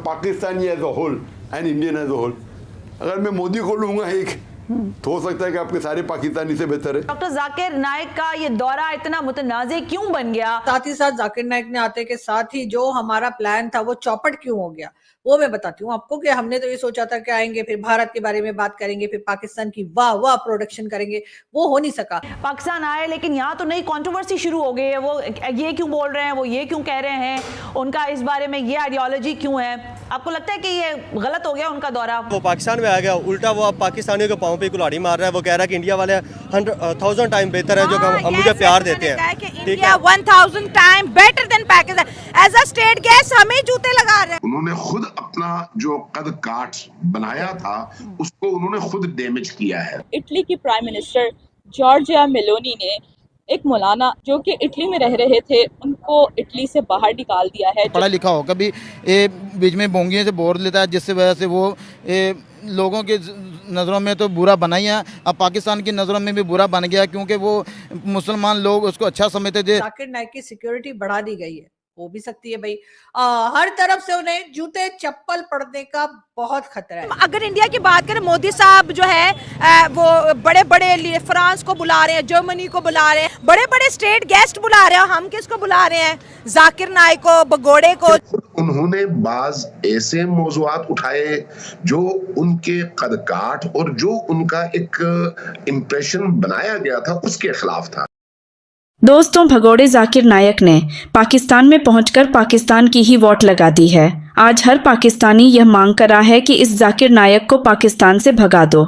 Pakistani as a whole and Indian as a whole, अगर मैं मोदी को लूंगा एक, तो हो सकता है कि आपके सारे पाकिस्तानी से बेहतर है। डॉक्टर जाकिर नाइक का ये दौरा इतना मुतनाज़े क्यों बन गया? साथ ही साथ जाकिर नाइक ने आते के साथ ही जो हमारा प्लान था वो चौपट क्यों हो गया, वो मैं बताती हूँ आपको। कि हमने तो ये सोचा था कि आएंगे, फिर भारत के बारे में बात करेंगे, फिर पाकिस्तान की वाह वाह प्रोडक्शन करेंगे, वो हो नहीं सका। पाकिस्तान आए, लेकिन यहाँ तो नई कंट्रोवर्सी शुरू हो गई है। वो ये क्यों बोल रहे हैं, वो ये क्यों कह रहे हैं, उनका इस बारे में ये आइडियोलॉजी क्यों है? आपको लगता है कि ये गलत हो गया उनका दौरा? वो पाकिस्तान में आ गया, उल्टा वो अब पाकिस्तानियों के पाँव पे कुल्हाड़ी मार रहा है। वो कह रहा है कि इंडिया वाले 100,000 टाइम बेहतर है, जो मुझे प्यार देते हैं। ठीक है, 1000 time better than Pakistan. As a state guest हमें जूते लगा रहे हैं। उन्होंने खुद अपना जो कद काठ बनाया था उसको उन्होंने खुद डैमेज किया है। इटली की प्राइम मिनिस्टर जॉर्जिया मेलोनी ने एक मौलाना जो कि इटली में रह रहे थे, उनको इटली से बाहर निकाल दिया है। पढ़ा लिखा हो, कभी बीच में बोंगियों से बोल लेता है, जिससे वजह से वो लोगों के नज़रों में तो बुरा बना ही है, अब पाकिस्तान की नज़रों में भी बुरा बन गया, क्योंकि वो मुसलमान लोग उसको अच्छा समझते थे। जाकिर नाइक की सिक्योरिटी बढ़ा दी गई है, हो भी सकती है भाई। हर तरफ से उन्हें जूते चप्पल पड़ने का बहुत खतरा है। अगर इंडिया की बात करें, मोदी साहब जो है वो बड़े बड़े फ्रांस को बुला रहे हैं, जर्मनी को बुला रहे हैं, बड़े बड़े स्टेट गेस्ट बुला रहे हैं। हम किसको बुला रहे हैं? जाकिर नाइक को, भगोड़े को। उन्होंने बाज ऐसे मौजुआत उठाए जो उनके कद काठ और जो उनका एक इम्प्रेशन बनाया गया था उसके खिलाफ था। दोस्तों, भगोड़े जाकिर नायक ने पाकिस्तान में पहुंचकर पाकिस्तान की ही वोट लगा दी है। आज हर पाकिस्तानी यह मांग कर रहा है कि इस जाकिर नायक को पाकिस्तान से भगा दो,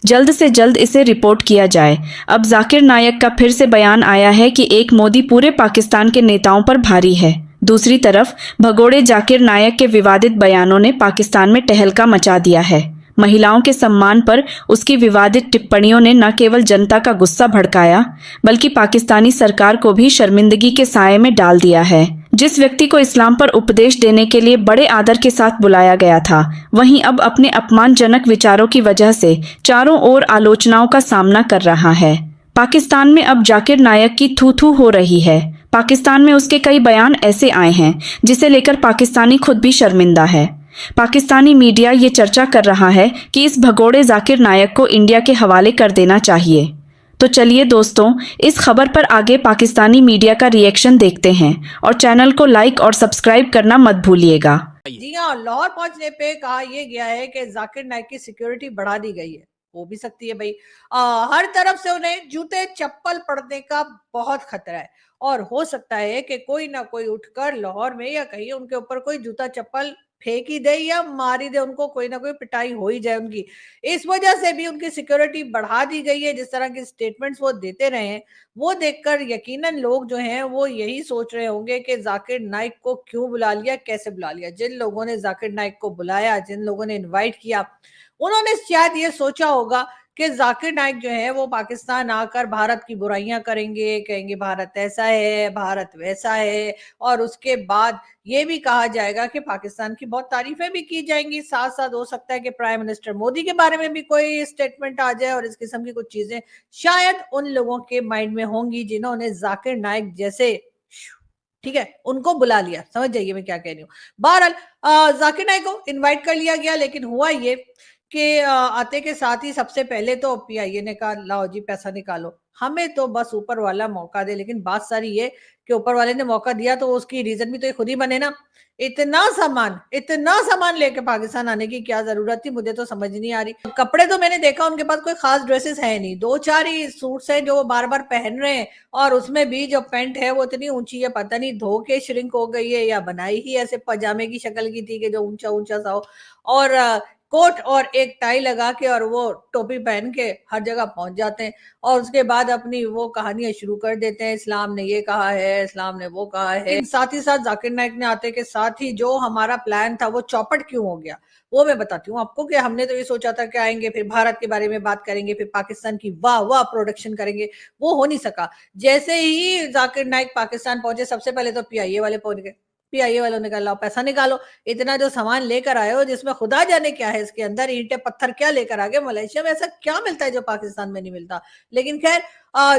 जल्द से जल्द इसे रिपोर्ट किया जाए। अब जाकिर नायक का फिर से बयान आया है कि एक मोदी पूरे पाकिस्तान के नेताओं पर भारी है। दूसरी तरफ भगोड़े जाकिर नायक के विवादित बयानों ने पाकिस्तान में तहलका मचा दिया है। महिलाओं के सम्मान पर उसकी विवादित टिप्पणियों ने न केवल जनता का गुस्सा भड़काया, बल्कि पाकिस्तानी सरकार को भी शर्मिंदगी के साये में डाल दिया है। जिस व्यक्ति को इस्लाम पर उपदेश देने के लिए बड़े आदर के साथ बुलाया गया था, वहीं अब अपने अपमानजनक विचारों की वजह से चारों ओर आलोचनाओं का सामना कर रहा है। पाकिस्तान में अब जाकिर नायक की थू थू हो रही है। पाकिस्तान में उसके कई बयान ऐसे आए हैं जिसे लेकर पाकिस्तानी खुद भी शर्मिंदा है। पाकिस्तानी मीडिया ये चर्चा कर रहा है कि इस भगोड़े जाकिर नायक को इंडिया के हवाले कर देना चाहिए। तो चलिए दोस्तों, इस खबर पर आगे पाकिस्तानी मीडिया का रिएक्शन देखते हैं और चैनल को लाइक और सब्सक्राइब करना मत भूलिएगा। जी हाँ, लाहौर पहुंचने पे कहा यह गया है कि जाकिर नाइक की सिक्योरिटी बढ़ा दी गई है, हो भी सकती है भाई। हर तरफ से उन्हें जूते चप्पल पड़ने का बहुत खतरा है, और हो सकता है कि कोई ना कोई उठकर लाहौर में या कहीं उनके ऊपर कोई जूता चप्पल फेंक ही दे या मार ही दे, उनको कोई ना कोई पिटाई हो ही जाए उनकी। इस वजह से भी उनकी सिक्योरिटी बढ़ा दी गई है। जिस तरह के स्टेटमेंट्स वो देते रहे हैं, वो देखकर यकीनन लोग जो हैं वो यही सोच रहे होंगे कि जाकिर नाइक को क्यों बुला लिया, कैसे बुला लिया। जिन लोगों ने जाकिर नाइक को बुलाया, जिन लोगों ने इन्वाइट किया, उन्होंने शायद ये सोचा होगा कि जाकिर नाइक जो है वो पाकिस्तान आकर भारत की बुराइयां करेंगे, कहेंगे भारत ऐसा है, भारत वैसा है, और उसके बाद ये भी कहा जाएगा कि पाकिस्तान की बहुत तारीफें भी की जाएंगी। साथ साथ हो सकता है कि प्राइम मिनिस्टर मोदी के बारे में भी कोई स्टेटमेंट आ जाए, और इस किस्म की कुछ चीजें शायद उन लोगों के माइंड में होंगी जिन्होंने जाकिर नाइक जैसे, ठीक है, उनको बुला लिया। समझ जाइए मैं क्या कह रही हूँ। बहरहाल जाकिर नाइक को इन्वाइट कर लिया गया, लेकिन हुआ ये कि आते के साथ ही सबसे पहले तो पीआईए ने कहा लाओ जी पैसा निकालो, हमें तो बस ऊपर वाला मौका दे। लेकिन बात सारी ये कि ऊपर वाले ने मौका दिया तो उसकी रीजन भी तो खुद ही बने ना। इतना सामान लेके पाकिस्तान आने की क्या जरूरत थी, मुझे तो समझ नहीं आ रही। कपड़े तो मैंने देखा उनके पास कोई खास ड्रेसेस है नहीं, 2-4 ही सूट्स हैं जो वो बार बार पहन रहे हैं, और उसमें भी जो पैंट है वो इतनी ऊंची है, पता नहीं धो के श्रिंक हो गई है या बनाई ही ऐसे पजामे की शक्ल की थी कि जो ऊंचा ऊंचा सा हो, और कोट और एक टाई लगा के और वो टोपी पहन के हर जगह पहुंच जाते हैं, और उसके बाद अपनी वो कहानियां शुरू कर देते हैं, इस्लाम ने ये कहा है, इस्लाम ने वो कहा है। साथ ही साथ जाकिर नाइक ने आते के साथ ही जो हमारा प्लान था वो चौपट क्यों हो गया, वो मैं बताती हूँ आपको। कि हमने तो ये सोचा था कि आएंगे, फिर भारत के बारे में बात करेंगे, फिर पाकिस्तान की वाह वाह प्रोडक्शन करेंगे, वो हो नहीं सका। जैसे ही जाकिर नाइक पाकिस्तान पहुंचे, सबसे पहले तो पीआईए वाले पहुंच गए पीआईए वालों ने कहा लाओ पैसा निकालो, इतना जो सामान लेकर आए हो जिसमें खुदा जाने क्या है, इसके अंदर ईंटें पत्थर क्या लेकर आ गए। मलेशिया में ऐसा क्या मिलता है जो पाकिस्तान में नहीं मिलता। लेकिन खैर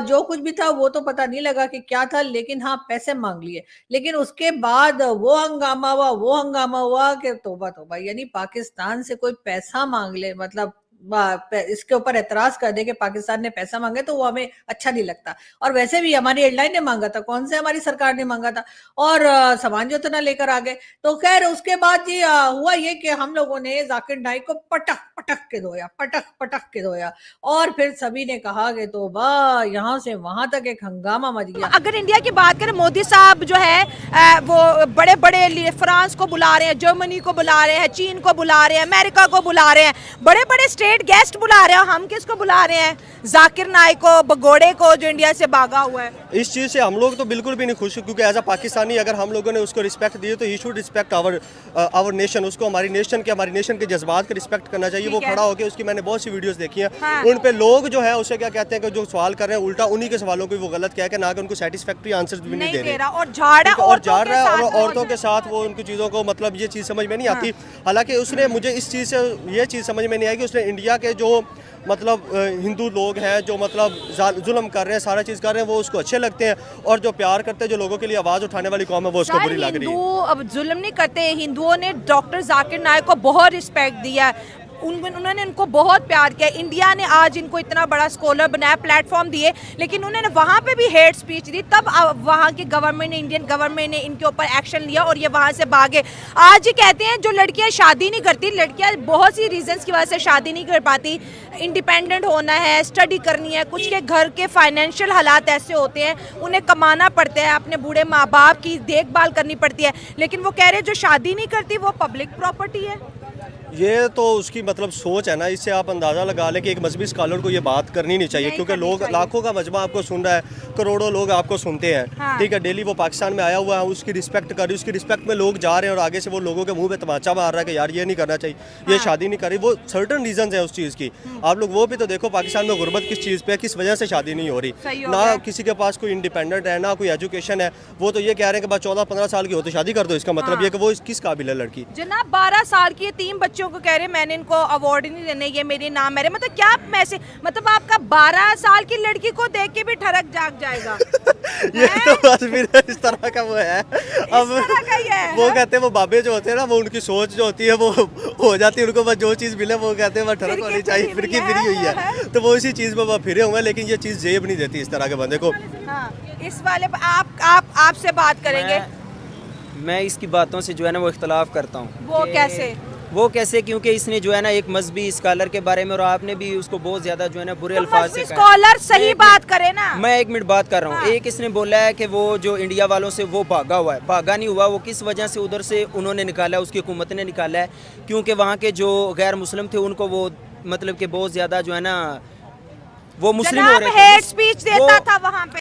जो कुछ भी था वो तो पता नहीं लगा कि क्या था, लेकिन हाँ पैसे मांग लिए। लेकिन उसके बाद वो हंगामा हुआ कि तौबा तौबा, यानी पाकिस्तान से कोई पैसा मांग ले, मतलब इसके ऊपर एतराज कर दे कि पाकिस्तान ने पैसा मांगे, तो वो हमें अच्छा नहीं लगता। और वैसे भी हमारी एयरलाइन ने मांगा था, कौन से हमारी सरकार ने मांगा था, और सामान जो इतना लेकर आ गए। तो खैर उसके बाद जी हुआ ये कि हम लोगों ने जाकिर नाइक को पटक पटक के धोया और फिर सभी ने कहा कि तो वाह, यहाँ से वहां तक एक हंगामा मच गया। अगर इंडिया की बात करें, मोदी साहब जो है वो बड़े बड़े फ्रांस को बुला रहे हैं, जर्मनी को बुला रहे हैं, चीन को बुला रहे हैं, अमेरिका को बुला रहे हैं, बड़े बड़े स्टेट गेस्ट बुला रहे हैं। हम किसको बुला रहे हैं? जाकिर नाइक को, भगोड़े को, जो इंडिया से भागा हुआ है। इस चीज़ से हम लोग तो बिल्कुल भी नहीं खुश, क्योंकि एज अ पाकिस्तानी अगर हम लोगों ने उसको रिस्पेक्ट दी तो he should respect our nation. उसको हमारी नेशन के जज्बात का रिस्पेक्ट करना चाहिए। वो खड़ा होकर, उसकी मैंने बहुत सी वीडियोस देखी हैं, हाँ। उन पे लोग जो है उसे क्या कहते हैं कि जो सवाल कर रहे हैं उल्टा उन्हीं के सवालों को वो गलत कह के ना कि उनको सेटिस्फैक्ट्री आंसर भी नहीं दे रहे और झाड़ रहा है और औरतों के साथ वो उनकी चीज़ों को, मतलब ये चीज़ समझ में नहीं आती। हालांकि उसने, मुझे इस चीज़ से ये चीज़ समझ में नहीं आई कि उसने इंडिया के जो मतलब हिंदू लोग हैं जो मतलब जुल्म कर रहे हैं, सारा चीज़ कर रहे हैं, वो उसको अच्छे लगते हैं, और जो प्यार करते हैं, जो लोगों के लिए आवाज़ उठाने वाली कौम है, वो उसको बुरी लग रही है। हिंदू अब जुल्म नहीं करते। हिंदुओं ने डॉक्टर जाकिर नाइक को बहुत रिस्पेक्ट दिया है, उन्होंने उनको बहुत प्यार किया। इंडिया ने आज इनको इतना बड़ा स्कॉलर बनाया, प्लेटफॉर्म दिए, लेकिन उन्होंने वहाँ पे भी हेट स्पीच दी। तब वहाँ की गवर्नमेंट ने, इंडियन गवर्नमेंट ने इनके ऊपर एक्शन लिया और ये वहाँ से भागे। आज ये कहते हैं जो लड़कियाँ शादी नहीं करती, लड़कियाँ बहुत सी रीजंस की वजह से शादी नहीं कर पाती, इंडिपेंडेंट होना है, स्टडी करनी है, कुछ के घर के फाइनेंशियल हालात ऐसे होते हैं, उन्हें कमाना पड़ता है, अपने बूढ़े माँ बाप की देखभाल करनी पड़ती है, लेकिन वो कह रहे हैं जो शादी नहीं करती वो पब्लिक प्रॉपर्टी है। ये तो उसकी मतलब सोच है ना, इससे आप अंदाज़ा लगा लें कि एक मजहबी स्कॉलर को ये बात करनी नहीं चाहिए, क्योंकि लोग, लाखों का मजमा आपको सुन रहा है, करोड़ों लोग आपको सुनते हैं। हाँ। ठीक है, डेली वो पाकिस्तान में आया हुआ है, उसकी रिस्पेक्ट कर रही, उसकी रिस्पेक्ट में लोग जा रहे हैं और आगे से वो लोगों के मुंह पे तमाचा मार रहा है कि यार ये नहीं करना चाहिए, ये शादी नहीं कर रही। वो सर्टन रीजन है उस चीज़ की। आप लोग वो भी तो देखो, पाकिस्तान में गुर्बत किस चीज़ पे है, किस वजह से शादी नहीं हो रही, ना किसी के पास कोई इंडिपेंडेंट है, ना कोई एजुकेशन है। वो तो ये कह रहे हैं कि बस 14-15 साल की हो तो शादी कर दो, इसका मतलब ये कि वो किस काबिल है लड़की। जनाब 12 साल की 3 बच्चों को कह रहे हैं मैंने इनको अवार्ड नहीं देने, ये मेरे नाम है, मतलब क्या मैसेज, मतलब आपका 12 साल की लड़की को देख के भी ठरक जाग जाएगा। ये तो बस फिर इस तरह का वो है। अब वो कहते हैं, वो बाबे जो होते हैं ना, वो उनकी सोच जो होती है वो हो जाती है, उनको बस जो चीज़ मिले वो कहते हैं वह ठरक होनी चाहिए, फिर की फिरी हुई है, तो वो इसी चीज़ में वो फिरे हुए हैं। लेकिन ये चीज़ जेब नहीं देती इस तरह के बंदे को। हाँ, इस वाले आपसे बात करेंगे। मैं इसकी बातों से जो है ना वो इख्तलाफ करता हूँ। वो कैसे? क्योंकि इसने जो है ना एक मजहबी स्कॉलर के बारे में, और आपने भी उसको बहुत ज्यादा जो है ना बुरे अल्फाज से कहा। स्कॉलर सही बात करे ना। मैं 1 मिनट बात कर रहा हूँ। एक इसने बोला है कि वो जो इंडिया वालों से वो भागा हुआ है, भागा नहीं हुआ। वो किस वजह से उधर से उन्होंने निकाला है, उसकी हुकूमत ने निकाला है, क्योंकि वहाँ के जो गैर मुस्लिम थे उनको वो मतलब कि बहुत ज्यादा जो है ना वो मुस्लिम हो रहे थे, हेट स्पीच देता था वहाँ पे।